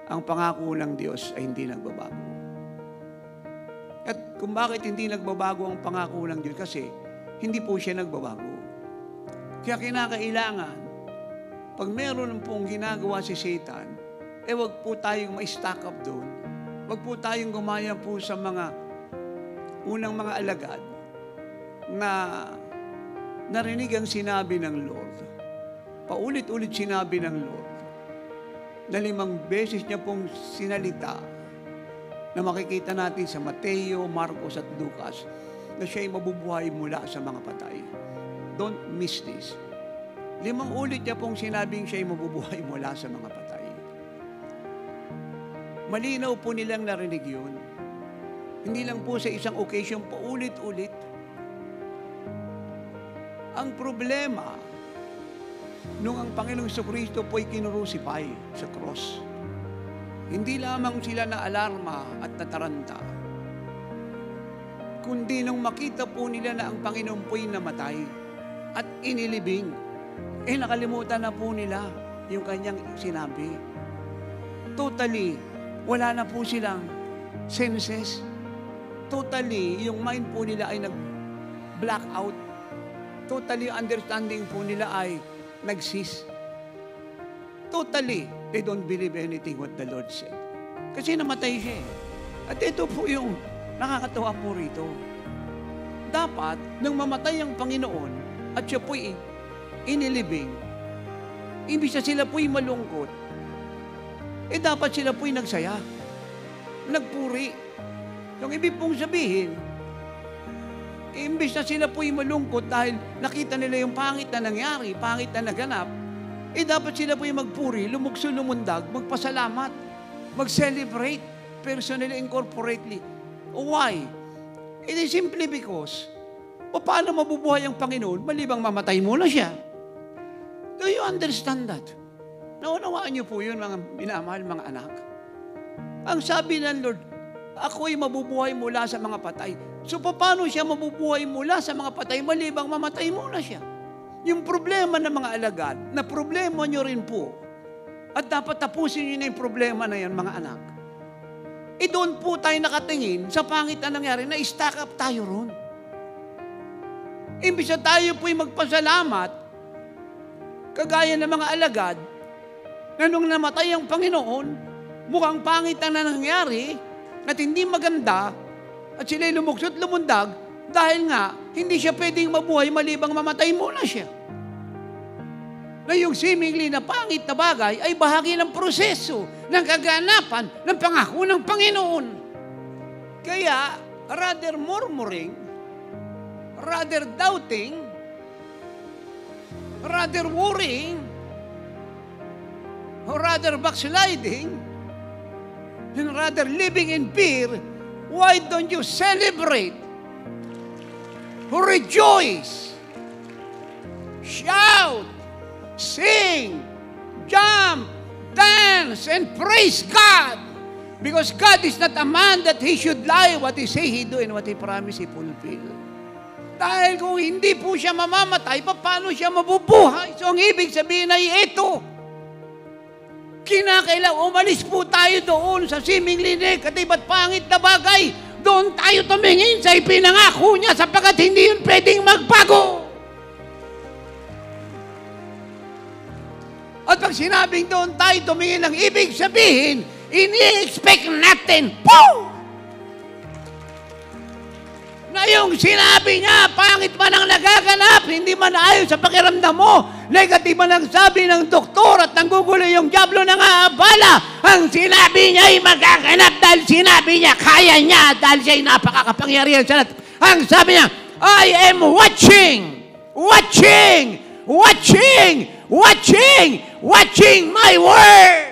ang pangako ng Diyos ay hindi nagbabago. At kung bakit hindi nagbabago ang pangako ng Diyos? Kasi hindi po siya nagbabago. Kaya kinakailangan, pag meron pong ginagawa si Satan, wag po tayong ma-stack up doon. Wag po tayong gumaya po sa mga unang mga alagad na narinig ang sinabi ng Lord. Paulit-ulit sinabi ng Lord na 5 beses niya pong sinalita na makikita natin sa Mateo, Marcos at Lucas na siya'y mabubuhay mula sa mga patay. Don't miss this. 5 ulit niya pong sinabing siya'y mabubuhay mula sa mga patay. Malinaw po nilang narinig yun. Hindi lang po sa isang occasion, paulit-ulit. Ang problema, nung ang Panginoong Jesucristo po'y kinurusipay sa cross, hindi lamang sila na alarma at nataranta, kundi nung makita po nila na ang Panginoon po'y namatay at inilibing, nakalimutan na po nila yung kanyang sinabi. Totally, wala na po silang senses. Totally, yung mind po nila ay nag-black out. Totally, understanding po nila ay nag-cease. Totally, they don't believe anything what the Lord said. Kasi namatay siya eh. At ito po yung nakakatawa po rito. Dapat, nang mamatay ang Panginoon at siya po'y inilibing, imbis na sila po'y malungkot, dapat sila po'y nagsaya, nagpuri. Yung ibig pong sabihin, imbis na sila po'y malungkot dahil nakita nila yung pangit na nangyari, pangit na naganap, dapat sila po'y magpuri, lumukso, lumundag, magpasalamat, mag-celebrate, personally and corporately. Why? It is simply because, paano mabubuhay ang Panginoon malibang mamatay muna siya? Do you understand that? Naunawaan niyo po yun, mga minamahal, mga anak. Ang sabi ng Lord, ako'y mabubuhay mula sa mga patay. So, paano siya mabubuhay mula sa mga patay malibang mamatay muna siya? Yung problema ng mga alagad, na problema nyo rin po, at dapat tapusin nyo na yung problema na yan, mga anak. Doon po tayo nakatingin sa pangit na nangyari na stack up tayo ron. Imbis na tayo po'y magpasalamat, kagaya ng mga alagad, na nung namatay ang Panginoon, mukhang pangit na nangyari, at hindi maganda, at sila'y lumuksot lumundag, dahil nga, hindi siya pwedeng mabuhay malibang mamatay muna siya. Na yung seemingly na pangit na bagay ay bahagi ng proseso ng kaganapan ng pangako ng Panginoon. Kaya, rather murmuring, rather doubting, rather worrying, or rather backsliding, and rather living in fear, why don't you celebrate, rejoice, shout, sing, jump, dance, and praise God? Because God is not a man that He should lie. What He say He do and what He promise He fulfill. Dahil kung hindi po siya mamamatay, paano siya mabubuhay? So ang ibig sabihin ay ito. Kinakailangan umalis po tayo doon sa seemingly negative at pangit na bagay. Doon tayo tumingin sa ipinangako niya sapagkat hindi yun pwedeng magbago. At pag sinabing doon tayo tumingin, ang ibig sabihin, ini-expect natin, po! Na yung sinabi niya, pangit man ang nagaganap, hindi man ayon sa pakiramdam mo, negative man ang sabi ng doktor at nanggugulo yung diablo ng aabala, ang sinabi niya ay magaganap dahil sinabi niya, kaya niya, dahil siya ay napakakapangyarihan sa lahat. Ang sabi niya, I am watching my word.